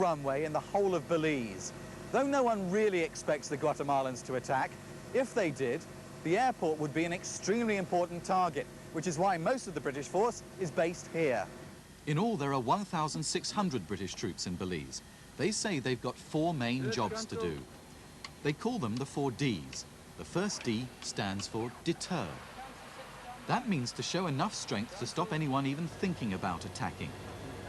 runway in the whole of Belize. Though no one really expects the Guatemalans to attack, if they did, the airport would be an extremely important target, which is why most of the British force is based here. In all, there are 1,600 British troops in Belize. They say they've got 4 main jobs to do. They call them the 4 Ds. The first D stands for deter. That means to show enough strength to stop anyone even thinking about attacking.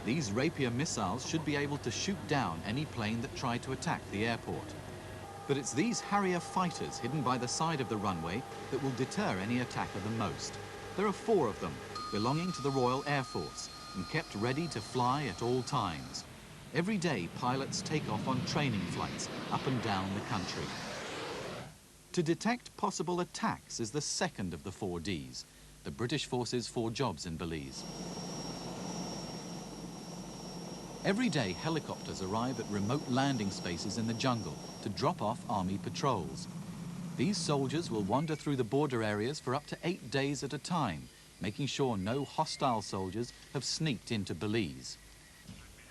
These Rapier missiles should be able to shoot down any plane that tried to attack the airport. But it's these Harrier fighters hidden by the side of the runway that will deter any attacker the most. There are 4 of them, belonging to the Royal Air Force and kept ready to fly at all times. Every day, pilots take off on training flights up and down the country. To detect possible attacks is the second of the 4 Ds, the British force's 4 jobs in Belize. Every day, helicopters arrive at remote landing spaces in the jungle to drop off army patrols. These soldiers will wander through the border areas for up to 8 days at a time, making sure no hostile soldiers have sneaked into Belize.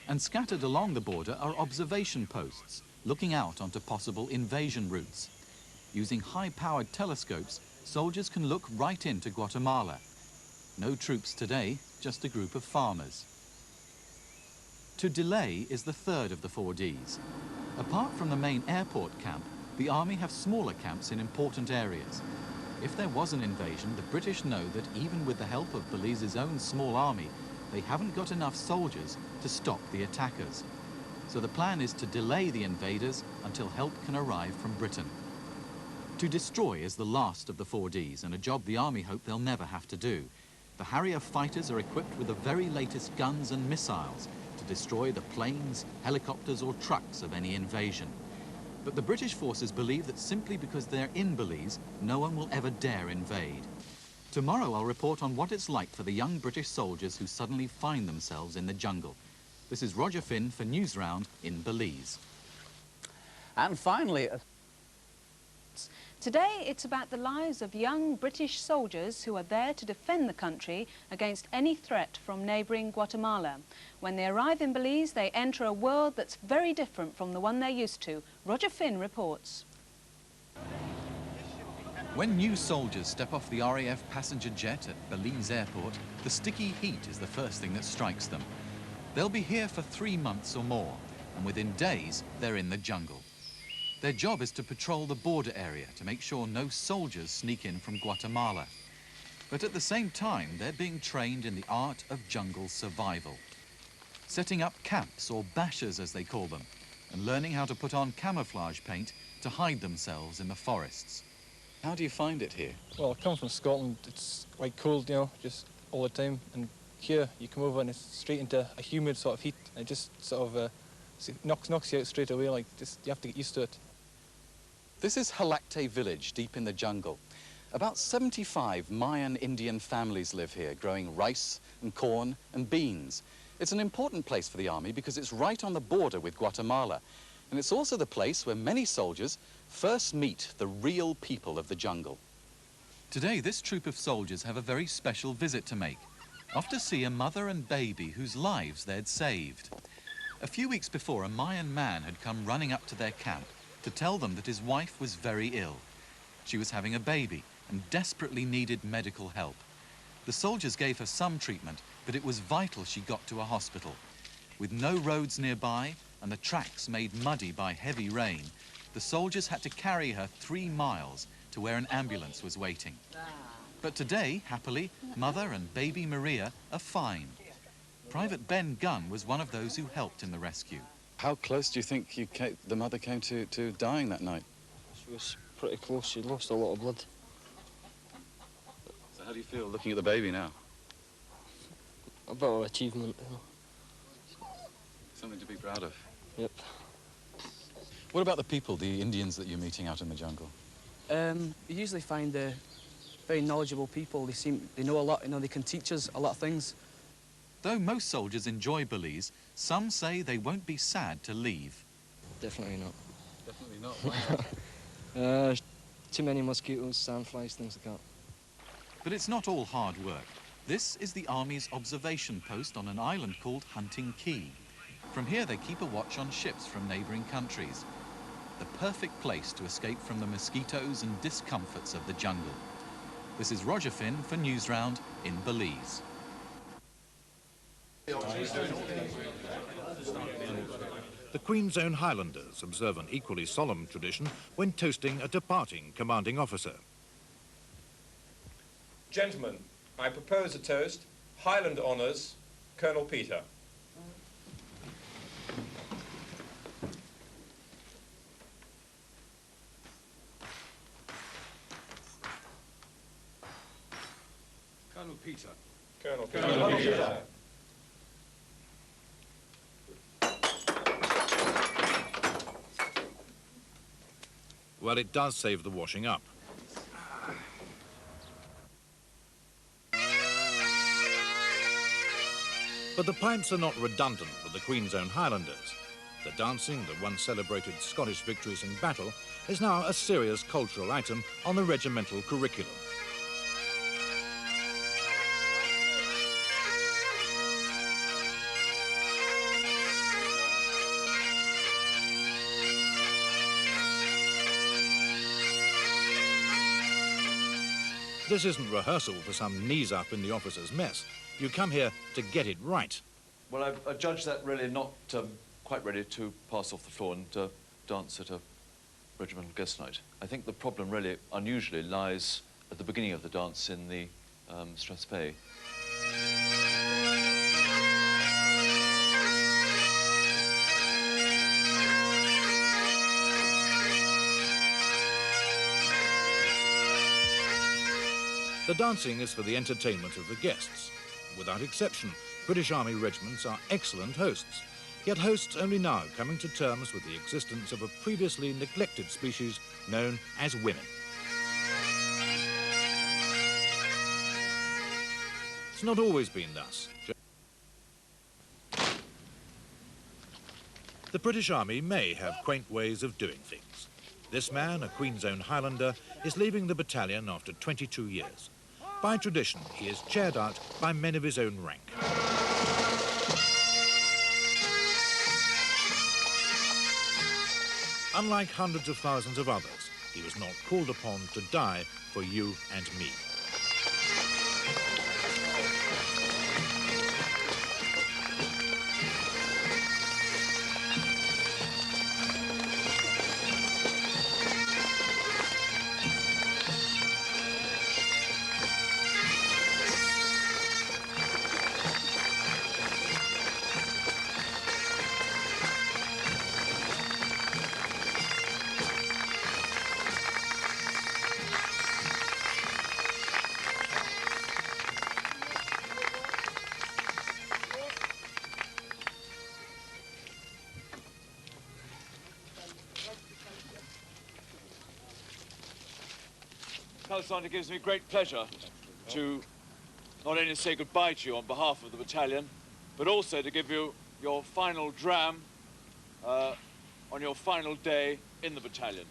And scattered along the border are observation posts, looking out onto possible invasion routes. Using high-powered telescopes, soldiers can look right into Guatemala. No troops today, just a group of farmers. To delay is the third of the 4 Ds. Apart from the main airport camp, the army have smaller camps in important areas. If there was an invasion, the British know that even with the help of Belize's own small army, they haven't got enough soldiers to stop the attackers. So the plan is to delay the invaders until help can arrive from Britain. To destroy is the last of the 4 Ds, and a job the army hope they'll never have to do. The Harrier fighters are equipped with the very latest guns and missiles to destroy the planes, helicopters or trucks of any invasion. But the British forces believe that simply because they're in Belize, no one will ever dare invade. Tomorrow I'll report on what it's like for the young British soldiers who suddenly find themselves in the jungle. This is Roger Finn for News Round in Belize. And finally, today it's about the lives of young British soldiers who are there to defend the country against any threat from neighbouring Guatemala. When they arrive in Belize, they enter a world that's very different from the one they're used to. Roger Finn reports. When new soldiers step off the RAF passenger jet at Belize Airport, the sticky heat is the first thing that strikes them. They'll be here for 3 months or more, and within days, they're in the jungle. Their job is to patrol the border area to make sure no soldiers sneak in from Guatemala. But at the same time, they're being trained in the art of jungle survival. Setting up camps, or bashers as they call them, and learning how to put on camouflage paint to hide themselves in the forests. How do you find it here? Well, I come from Scotland. It's quite cold, you know, just all the time. And here, you come over and it's straight into a humid sort of heat. And it just sort of knocks you out straight away. Like, you have to get used to it. This is Halacte village, deep in the jungle. About 75 Mayan Indian families live here, growing rice and corn and beans. It's an important place for the army because it's right on the border with Guatemala. And it's also the place where many soldiers first meet the real people of the jungle. Today, this troop of soldiers have a very special visit to make. Off to see a mother and baby whose lives they'd saved. A few weeks before, a Mayan man had come running up to their camp to tell them that his wife was very ill. She was having a baby and desperately needed medical help. The soldiers gave her some treatment, but it was vital she got to a hospital. With no roads nearby and the tracks made muddy by heavy rain, the soldiers had to carry her 3 miles to where an ambulance was waiting. But today, happily, mother and baby Maria are fine. Private Ben Gunn was one of those who helped in the rescue. How close do you think the mother came to dying that night? She was pretty close. She lost a lot of blood. So how do you feel looking at the baby now? A bit of an achievement, you know. Something to be proud of. Yep. What about the people, the Indians that you're meeting out in the jungle? You usually find very knowledgeable people. They know a lot, you know, they can teach us a lot of things. Though most soldiers enjoy Belize, some say they won't be sad to leave. Definitely not. Definitely not. Why? Too many mosquitoes, sandflies, things like that. But it's not all hard work. This is the Army's observation post on an island called Hunting Key. From here they keep a watch on ships from neighbouring countries. The perfect place to escape from the mosquitoes and discomforts of the jungle. This is Roger Finn for News Round in Belize. The Queen's Own Highlanders observe an equally solemn tradition when toasting a departing commanding officer. Gentlemen, I propose a toast, Highland Honours, Colonel Peter. Colonel Peter. Colonel Peter. Well, it does save the washing up. But the pipes are not redundant with the Queen's Own Highlanders. The dancing that once celebrated Scottish victories in battle is now a serious cultural item on the regimental curriculum. This isn't rehearsal for some knees up in the officers' mess. You come here to get it right. Well, I judge that really not quite ready to pass off the floor and dance at a regimental guest night. I think the problem really, unusually, lies at the beginning of the dance in the strathspey. The dancing is for the entertainment of the guests. Without exception, British Army regiments are excellent hosts, yet hosts only now coming to terms with the existence of a previously neglected species known as women. It's not always been thus. The British Army may have quaint ways of doing things. This man, a Queen's Own Highlander, is leaving the battalion after 22 years. By tradition, he is chaired out by men of his own rank. Unlike hundreds of thousands of others, he was not called upon to die for you and me. Alexander, it gives me great pleasure to not only say goodbye to you on behalf of the battalion, but also to give you your final dram on your final day in the battalion.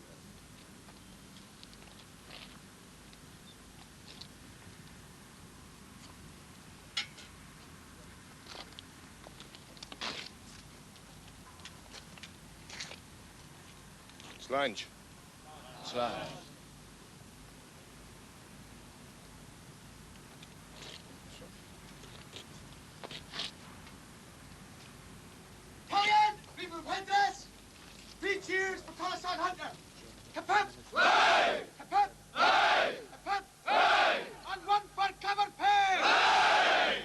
Slange. Slange. QOHLDRS! 3 cheers for Colossal Hunter! Kaput! Hey! Kaput! Hey! Kaput! Hey! And 1 for cover pay! Hey!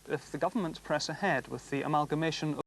If the government press ahead with the amalgamation of